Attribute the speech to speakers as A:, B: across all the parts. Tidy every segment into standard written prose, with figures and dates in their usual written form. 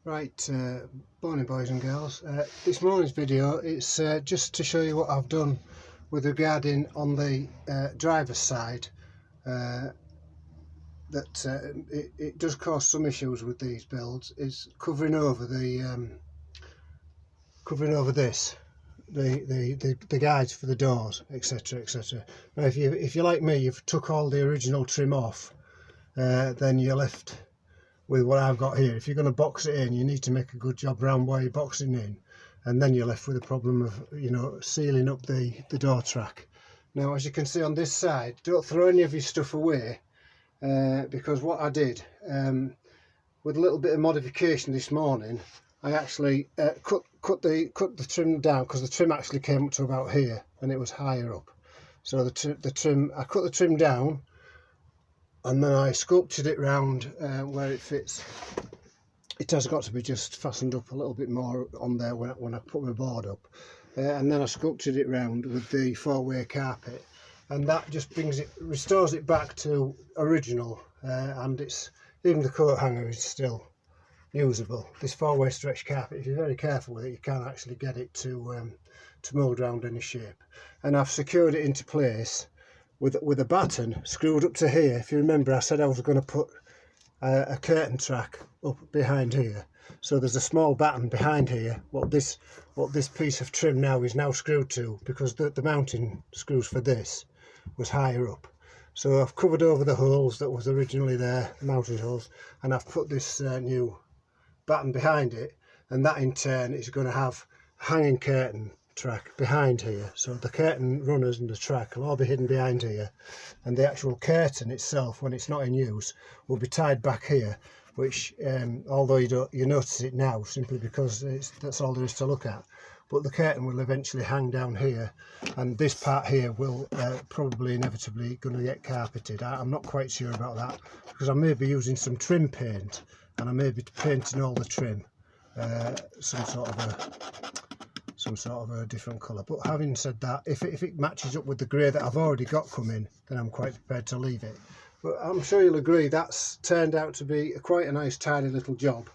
A: Right, morning boys and girls. This morning's video it's just to show you what I've done with regarding on the driver's side. It does cause some issues with these builds. Is covering over the the guides for the doors, etc, etc. Now if you like me, you've took all the original trim off, then you're left with what I've got here. If you're going to box it in, you need to make a good job around where you're boxing in, and then you're left with the problem of, you know, sealing up the door track. Now, as you can see on this side, don't throw any of your stuff away, because what I did, with a little bit of modification this morning, I actually cut the trim down, because the trim actually came up to about here and it was higher up. So I cut the trim down, and then I sculpted it round where it fits. It has got to be just fastened up a little bit more on there when I put my board up, and then I sculpted it round with the four-way carpet, and that just restores it back to original, and it's even the coat hanger is still usable. This four-way stretch carpet, if you're very careful with it, you can actually get it to mould around any shape. And I've secured it into place with a batten screwed up to here. If you remember, I said I was going to put a curtain track up behind here, so there's a small batten behind here. What this piece of trim now is now screwed to, because the mounting screws for this was higher up. So I've covered over the holes that was originally there, the mounting holes, and I've put this new batten behind it, and that in turn is going to have a hanging curtain track behind here. So the curtain runners and the track will all be hidden behind here, and the actual curtain itself, when it's not in use, will be tied back here, which although you notice it now simply because that's all there is to look at, but the curtain will eventually hang down here, and this part here will probably inevitably going to get carpeted. I'm not quite sure about that, because I may be using some trim paint, and I may be painting all the trim some sort of a different colour. But having said that, if it matches up with the grey that I've already got coming, then I'm quite prepared to leave it. But I'm sure you'll agree that's turned out to be quite a nice tidy little job.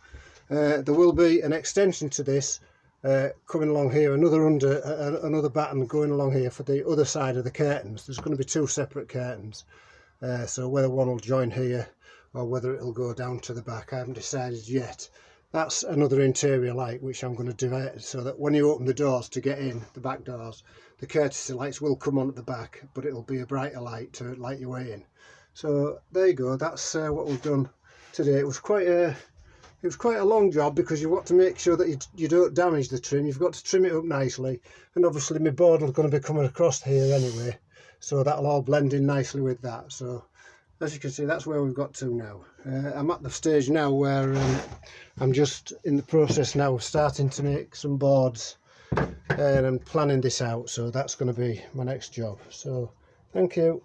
A: There will be an extension to this coming along here, another batten going along here for the other side of the curtains. There's going to be two separate curtains, so whether one will join here or whether it'll go down to the back, I haven't decided yet. That's another interior light which I'm going to do, so that when you open the doors to get in, the back doors, the courtesy lights will come on at the back, but it'll be a brighter light to light your way in. So there you go, that's what we've done today. It was quite a long job, because you've got to make sure that you don't damage the trim. You've got to trim it up nicely, and obviously my board is going to be coming across here anyway, so that'll all blend in nicely with that. So as you can see, that's where we've got to now. I'm at the stage now where I'm just in the process now of starting to make some boards, and I'm planning this out, so that's going to be my next job. So thank you.